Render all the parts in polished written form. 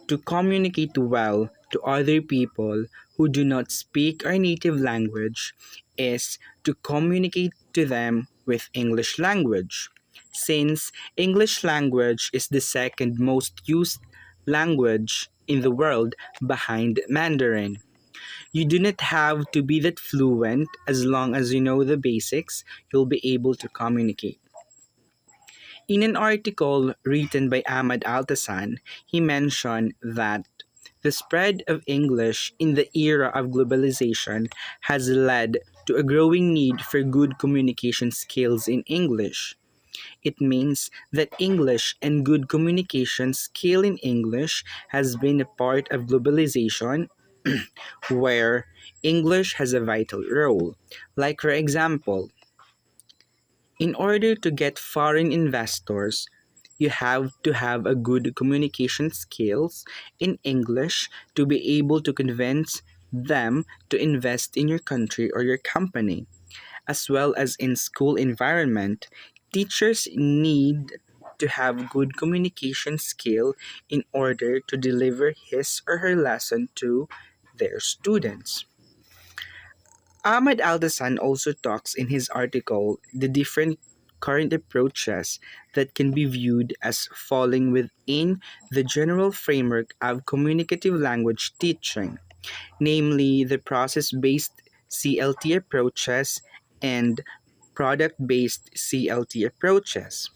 To communicate well to other people who do not speak our native language is to communicate to them with English language. Since English language is the second most used language in the world behind Mandarin. You do not have to be that fluent. As long as you know the basics, you'll be able to communicate. In an article written by Ahmad Altasan, he mentioned that the spread of English in the era of globalization has led to a growing need for good communication skills in English. It means that English and good communication skill in English has been a part of globalization where English has a vital role. Like, for example, in order to get foreign investors, you have to have a good communication skills in English to be able to convince them to invest in your country or your company. As well as in school environment, teachers need to have good communication skill in order to deliver his or her lesson to their students. Ahmad Aldasan also talks in his article the different current approaches that can be viewed as falling within the general framework of communicative language teaching, namely the process based CLT approaches and product based CLT approaches.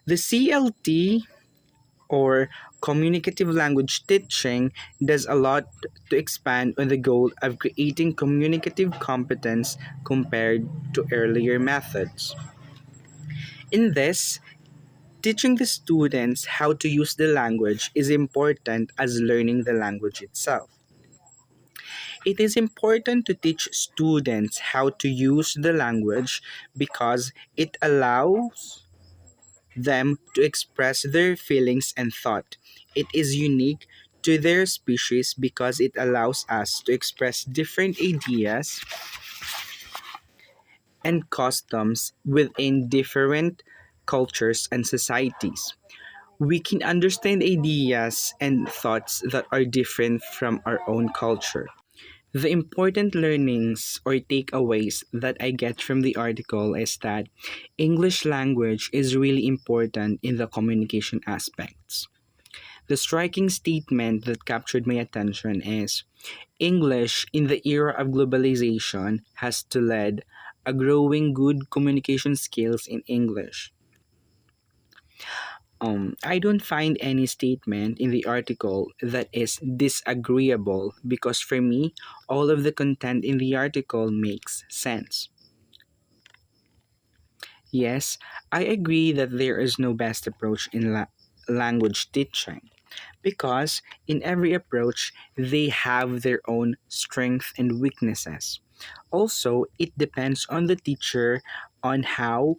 The CLT or communicative language teaching does a lot to expand on the goal of creating communicative competence compared to earlier methods. In this, teaching the students how to use the language is important as learning the language itself. It is important to teach students how to use the language because it allows them to express their feelings and thought. It is unique to their species because it allows us to express different ideas and customs within different cultures and societies. We can understand ideas and thoughts that are different from our own culture. The important learnings or takeaways that I get from the article is that English language is really important in the communication aspects. The striking statement that captured my attention is English in the era of globalization has to lead a growing good communication skills in English. I don't find any statement in the article that is disagreeable because for me, all of the content in the article makes sense. Yes, I agree that there is no best approach in language teaching because in every approach, they have their own strengths and weaknesses. Also, it depends on the teacher on how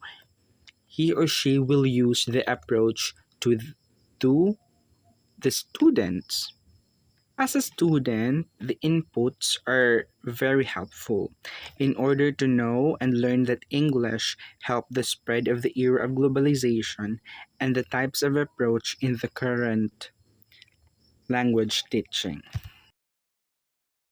he or she will use the approach to the students. As a student, the inputs are very helpful in order to know and learn that English helped the spread of the era of globalization and the types of approach in the current language teaching.